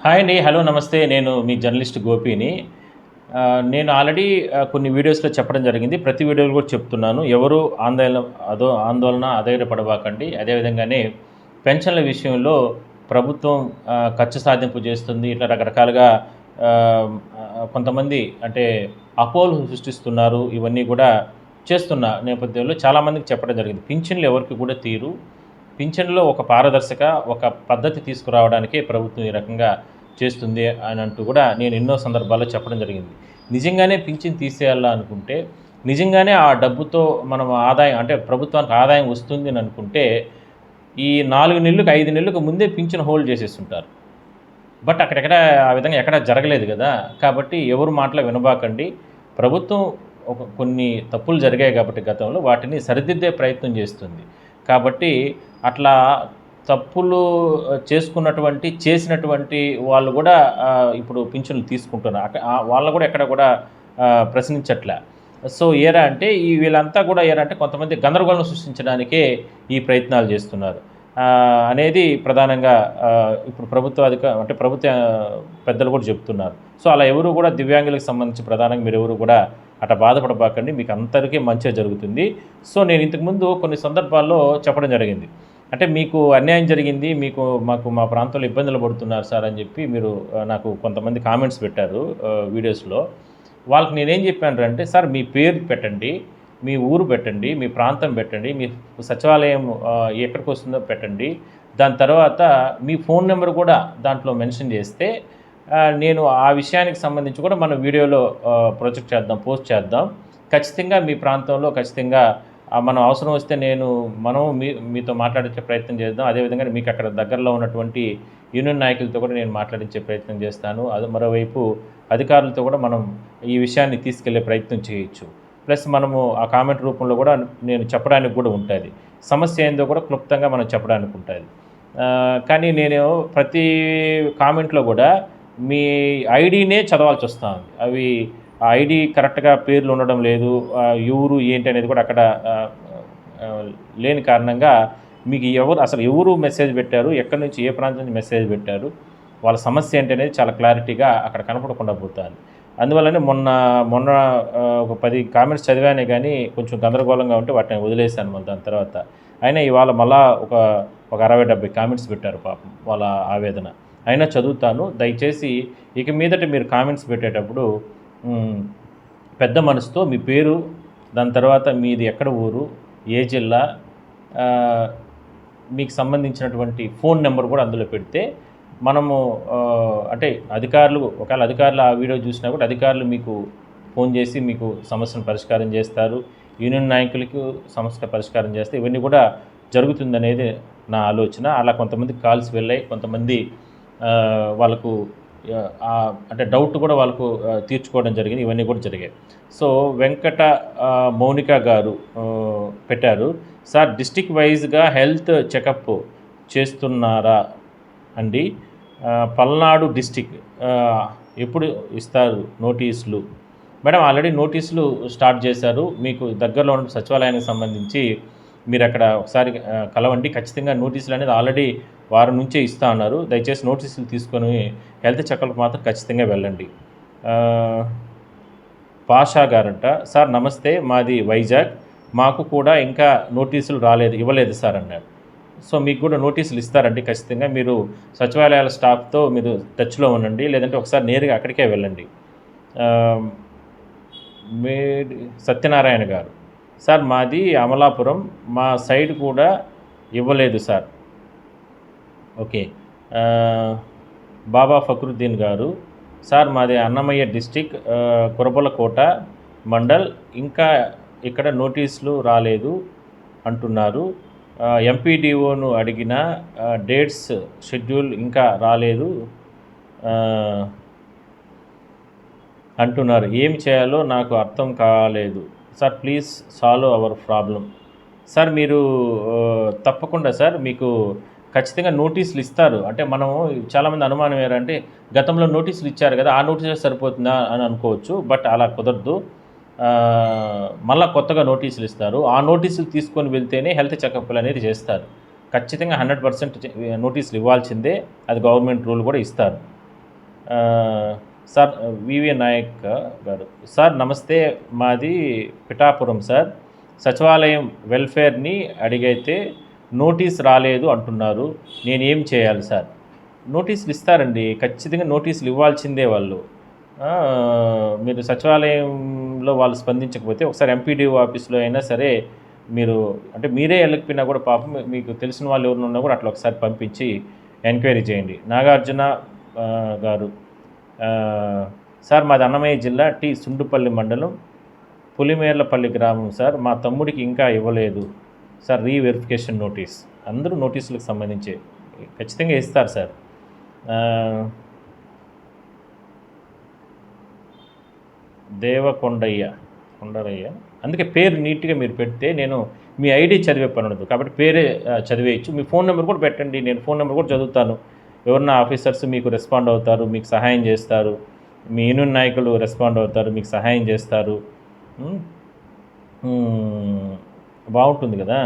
Hi అండి. Hello నమస్తే. నేను మీ జర్నలిస్ట్ గోపిని. నేను ఆల్రెడీ కొన్ని వీడియోస్‌లో చెప్పడం జరిగింది. ప్రతి వీడియోలో కూడా చెప్తున్నాను. ఎవరు ఆందోళన అధైర్యపడబాకండి. అదేవిధంగానే పెన్షన్ల విషయంలో ప్రభుత్వం ఖర్చు సాధింపు చేస్తుంది. ఇట్లా రకరకాలుగా కొంతమంది అంటే అపోహలు సృష్టిస్తున్నారు. ఇవన్నీ కూడా చేస్తున్న నేపథ్యంలో చాలామందికి చెప్పడం జరిగింది. పింఛన్లు ఎవరికి కూడా తీరు. పింఛన్‌లో ఒక పారదర్శక, ఒక పద్ధతి తీసుకురావడానికే ప్రభుత్వం ఈ రకంగా చేస్తుంది అని అంటూ కూడా నేను ఎన్నో సందర్భాల్లో చెప్పడం జరిగింది. నిజంగానే పింఛన్ తీసేయాలా అనుకుంటే, నిజంగానే ఆ డబ్బుతో మనం ఆదాయం అంటే ప్రభుత్వానికి ఆదాయం వస్తుంది అని అనుకుంటే, ఈ 4 నెలలకు, 5 నెలలకు ముందే పింఛన్ హోల్డ్ చేసేసుంటారు. బట్ అక్కడెక్కడ ఆ విధంగా ఎక్కడ జరగలేదు గదా! కాబట్టి ఎవరి మాటలు వినబాకండి. ప్రభుత్వం కొన్ని తప్పులు జరిగాయి కాబట్టి గతంలో వాటిని సరిదిద్దే ప్రయత్నం చేస్తుంది. కాబట్టి అట్లా తప్పులు చేసినటువంటి వాళ్ళు గూడా ఇప్పుడు పింఛన్లు తీసుకుంటున్నారు. వాళ్ళని గూడా ఎక్కడ గూడా ప్రశ్నించట్లా. సో, ఏరా అంటే వీళ్ళంతా గూడా ఏరా అంటే కొంతమంది గందరగోళం సృష్టించడానికే ఈ ప్రయత్నాలు జేస్తున్నారు. అనేది ప్రధానంగా ఇప్పుడు ప్రభుత్వ పెద్దలు కూడా చెప్తున్నారు. సో, అలా ఎవరు కూడా దివ్యాంగులకు సంబంధించి ప్రధానంగా మీరెవరు కూడా అట్లా బాధపడబాకండి. మీకు అందరికీ మంచే జరుగుతుంది. సో, నేను ఇంతకుముందు కొన్ని సందర్భాల్లో చెప్పడం జరిగింది. అంటే మీకు అన్యాయం జరిగింది. మాకు మా ప్రాంతంలో ఇబ్బందులు పడుతున్నారు సార్ అని చెప్పి మీరు నాకు కొంతమంది కామెంట్స్ పెట్టారు వీడియోస్‌లో. వాళ్ళకి నేనేం చెప్పానంటే, సార్ మీ పేరు పెట్టండి, మీ ఊరు పెట్టండి, మీ ప్రాంతం పెట్టండి, మీ సచివాలయం ఎక్కడికొస్తుందో పెట్టండి. దాని తర్వాత మీ ఫోన్ నెంబర్ కూడా దాంట్లో మెన్షన్ చేస్తే నేను ఆ విషయానికి సంబంధించి కూడా మనం వీడియోలో ప్రొజెక్ట్ చేద్దాం, పోస్ట్ చేద్దాం. ఖచ్చితంగా మీ ప్రాంతంలో ఖచ్చితంగా మనం అవసరం వస్తే మనం మీతో మాట్లాడించే ప్రయత్నం చేద్దాం. అదేవిధంగా మీకు అక్కడ దగ్గరలో ఉన్నటువంటి యూనియన్ నాయకులతో కూడా నేను మాట్లాడించే ప్రయత్నం చేస్తాను. మరోవైపు అధికారులతో కూడా మనం ఈ విషయాన్ని తీసుకెళ్లే ప్రయత్నం చేయొచ్చు. ప్లస్ మనము ఆ కామెంట్ రూపంలో కూడా నేను చెప్పడానికి కూడా ఉంటుంది. సమస్య ఏందో కూడా క్లుప్తంగా మనం చెప్పడానికి ఉంటుంది. కానీ నేను ప్రతి కామెంట్‌లో కూడా మీ ఐడీనే చదవాల్సి వస్తుంది. ఆ ఐడీ కరెక్ట్‌గా పేర్లు ఉండడం లేదు. ఎవరు ఏంటి అనేది కూడా అక్కడ లేని కారణంగా మీకు ఎవరు మెసేజ్ పెట్టారు, ఎక్కడి నుంచి ఏ ప్రాంతం నుంచి మెసేజ్ పెట్టారు, వాళ్ళ సమస్య ఏంటి అనేది చాలా క్లారిటీగా అక్కడ కనపడకుండా పోతుంది. అందువల్లనే మొన్న ఒక 10 కామెంట్స్ చదివానే కానీ కొంచెం గందరగోళంగా ఉంటే వాటిని వదిలేశాను మళ్ళీ దాని తర్వాత. అయినా ఇవాళ మళ్ళా ఒక 60, 70 కామెంట్స్ పెట్టారు పాపం వాళ్ళ ఆవేదన. అయినా చదువుతాను. దయచేసి ఇక మీదట మీరు కామెంట్స్ పెట్టేటప్పుడు పెద్ద మనసుతో మీ పేరు, దాని తర్వాత మీది ఎక్కడ ఊరు, ఏ జిల్లా, మీకు సంబంధించినటువంటి ఫోన్ నెంబర్ కూడా అందులో పెడితే మనము అంటే ఒకవేళ అధికారులు ఆ వీడియో చూసినా కూడా అధికారులు మీకు ఫోన్ చేసి మీకు సమస్యను పరిష్కారం చేస్తారు. యూనియన్ నాయకులకు సమస్య పరిష్కారం చేస్తే ఇవన్నీ కూడా జరుగుతుందనేది నా ఆలోచన. అలా కొంతమందికి కాల్స్ వెళ్ళాయి. కొంతమంది వాళ్ళకు అంటే డౌట్ కూడా వాళ్ళకు తీర్చుకోవడం జరిగింది. ఇవన్నీ కూడా జరిగాయి. సో, వెంకట మౌనిక గారు పెట్టారు. సార్ డిస్ట్రిక్ట్ వైజ్‌గా హెల్త్ చెకప్ చేస్తున్నారా అండి? పల్నాడు డిస్ట్రిక్ట్ ఎప్పుడు ఇస్తారు నోటీసులు? మేడం ఆల్రెడీ నోటీసులు స్టార్ట్ చేశారు. మీకు దగ్గరలో ఉన్న సచివాలయానికి సంబంధించి మీరు అక్కడ ఒకసారి కలవండి. ఖచ్చితంగా నోటీసులు అనేది ఆల్రెడీ వారం నుంచే ఇస్తా ఉన్నారు. దయచేసి నోటీసులు తీసుకొని హెల్త్ చెకప్‌కి మాత్రం ఖచ్చితంగా వెళ్ళండి. పాషా గారంట, సార్ నమస్తే, మాది వైజాగ్, మాకు కూడా ఇంకా నోటీసులు ఇవ్వలేదు సార్ అన్నారు. సో, మీకు కూడా నోటీసులు ఇస్తారండి ఖచ్చితంగా. మీరు సచివాలయాల స్టాఫ్తో మీరు టచ్లో ఉండండి. లేదంటే ఒకసారి నేరుగా అక్కడికే వెళ్ళండి. సత్యనారాయణ గారు, సార్ మాది అమలాపురం, మా సైడ్ కూడా ఇవ్వలేదు సార్. ఓకే. బాబా ఫక్రుద్దీన్ గారు, సార్ మాది అన్నమయ్య డిస్ట్రిక్ట్, కురబలకోట మండల్, ఇంకా ఇక్కడ నోటీసులు రాలేదు అంటున్నారు. ఎంపీడీఓను అడిగిన డేట్స్ షెడ్యూల్ ఇంకా రాలేదు అంటున్నారు. ఏం చేయాలో నాకు అర్థం కాలేదు sir, please solve our problem. Sir మీరు తప్పకుండా సార్ మీకు ఖచ్చితంగా నోటీసులు ఇస్తారు. అంటే మనము చాలామంది అనుమానం ఏంటంటే గతంలో నోటీసులు ఇచ్చారు కదా, ఆ నోటీసులు సరిపోతుందా అని అనుకోవచ్చు. బట్ అలా కుదరదు. మళ్ళీ కొత్తగా నోటీసులు ఇస్తారు. ఆ నోటీసులు తీసుకొని వెళ్తేనే హెల్త్ చెకప్లు అనేది చేస్తారు. ఖచ్చితంగా 100% నోటీసులు ఇవ్వాల్సిందే. అది గవర్నమెంట్ రూల్ కూడా ఇస్తారు. సార్ వివి నాయక్ గారు. సార్ నమస్తే, మాది పిఠాపురం సార్. సచివాలయం వెల్ఫేర్ని అడిగైతే నోటీస్ రాలేదు అంటున్నారు, నేనేం చేయాలి సార్? నోటీసులు ఇస్తారండి, ఖచ్చితంగా నోటీసులు ఇవ్వాల్సిందే వాళ్ళు. ఆ, మీరు సచివాలయంలో వాళ్ళు స్పందించకపోతే ఒకసారి ఎంపీడీఓ ఆఫీస్లో అయినా సరే మీరు, అంటే మీరే వెళ్ళకపోయినా కూడా పాపం మీకు తెలిసిన వాళ్ళు ఎవరు ఉన్నా కూడా అట్లా ఒకసారి పంపించి ఎంక్వైరీ చేయండి. నాగార్జున గారు, సార్ మాది అన్నమయ్య జిల్లా టి సుండుపల్లి మండలం పులిమేర్లపల్లి గ్రామం సార్. మా తమ్ముడికి ఇంకా ఇవ్వలేదు సార్ రీవెరిఫికేషన్ నోటీస్. అందరూ నోటీసులకు సంబంధించి ఖచ్చితంగా ఇస్తారు సార్. కొండరయ్య, అందుకే పేరు నీట్గా మీరు పెడితే నేను మీ ఐడి చదివే పని ఉండదు, కాబట్టి పేరే చదివేయచ్చు. మీ ఫోన్ నెంబర్ కూడా పెట్టండి, నేను ఫోన్ నెంబర్ కూడా చదువుతాను. ఎవరన్నా ఆఫీసర్స్ మీకు రెస్పాండ్ అవుతారు, మీకు సహాయం చేస్తారు. మీ యూనియన్ నాయకులు రెస్పాండ్ అవుతారు, మీకు సహాయం చేస్తారు. బాగుంటుంది కదా.